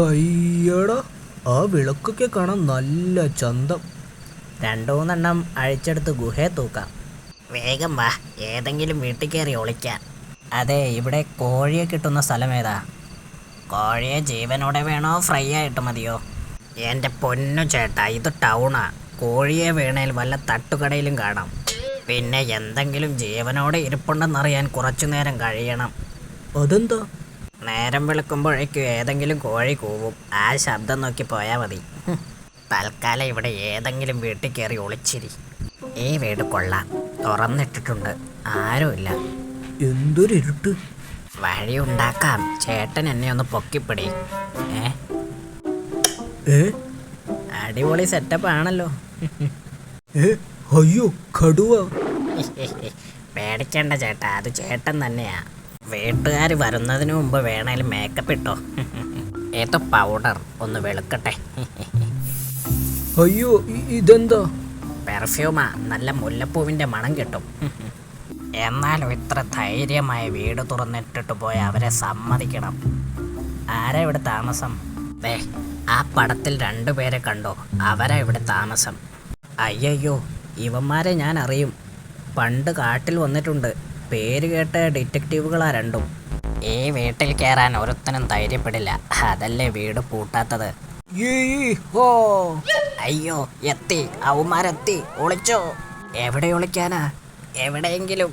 അയ്യടാ, ആ വിളക്കൊക്കെ കാണാൻ നല്ല ചന്തം. രണ്ടു മൂന്നെണ്ണം അഴിച്ചെടുത്ത് ഗുഹയെ തൂക്കാം. വേഗം വാ, ഏതെങ്കിലും വീട്ടിൽ കയറി ഒളിക്കാം. അതെ, ഇവിടെ കോഴിയെ കിട്ടുന്ന സ്ഥലം ഏതാ? കോഴിയെ ജീവനോടെ വേണോ ഫ്രൈ ആയിട്ട് മതിയോ? എൻ്റെ പൊന്നു ചേട്ടാ, ഇത് ടൗണാ. കോഴിയെ വേണേൽ വല്ല തട്ടുകടയിലും കാണാം. പിന്നെ എന്തെങ്കിലും ജീവനോടെ ഇരിപ്പുണ്ടെന്നറിയാൻ കുറച്ചു നേരം കഴിയണം. അതെന്താ? നേരം വെളുക്കുമ്പോഴേക്കും ഏതെങ്കിലും കോഴി കൂവും. ആ ശബ്ദം നോക്കി പോയാൽ മതി. തൽക്കാലം ഇവിടെ ഏതെങ്കിലും വീട്ടിൽ കയറി ഒളിച്ചിരി. ഈ വീട് കൊള്ളാം, തുറന്നിട്ടിട്ടുണ്ട്, ആരുമില്ല. എന്തൊരു ഇരുട്ട്. വഴി ഉണ്ടാക്കാം, ചേട്ടൻ എന്നെ ഒന്ന് പൊക്കിപ്പിടി. ഏ അടിപൊളി സെറ്റപ്പ് ആണല്ലോ. അയ്യോ, കടുവ. പേടിക്കേണ്ട ചേട്ടാ, അത് ചേട്ടൻ തന്നെയാ. വീട്ടുകാർ വരുന്നതിന് മുമ്പ് വേണേലും മേക്കപ്പ് ഇട്ടോ. ഏതോ പൗഡർ ഒന്ന് വെളുക്കട്ടെ. അയ്യോ, ഇതെന്താ? പെർഫ്യൂമാ, നല്ല മുല്ലപ്പൂവിൻ്റെ മണം കിട്ടും. എന്നാലും ഇത്ര ധൈര്യമായ വീട് തുറന്നിട്ടിട്ട് പോയ അവരെ സമ്മതിക്കണം. ആരാ ഇവിടെ താമസം? ദേ, ആ പടത്തിൽ 2 പേരെ കണ്ടോ? അവരാ ഇവിടെ താമസം. അയ്യോ, ഇവന്മാരെ ഞാൻ അറിയും. പണ്ട് കാട്ടിൽ വന്നിട്ടുണ്ട്. പേര് കേട്ട ഡിറ്റക്റ്റീവുകളാ രണ്ടും. ഈ വീട്ടിൽ കയറാൻ ഒരുത്തനും ധൈര്യപ്പെടില്ല. അതല്ലേ വീട് പൂട്ടാത്തത്. അയ്യോ, എത്തി, അവന്മാരെത്തി. ഒളിച്ചോ? എവിടെ ഒളിക്കാനാ? എവിടെയെങ്കിലും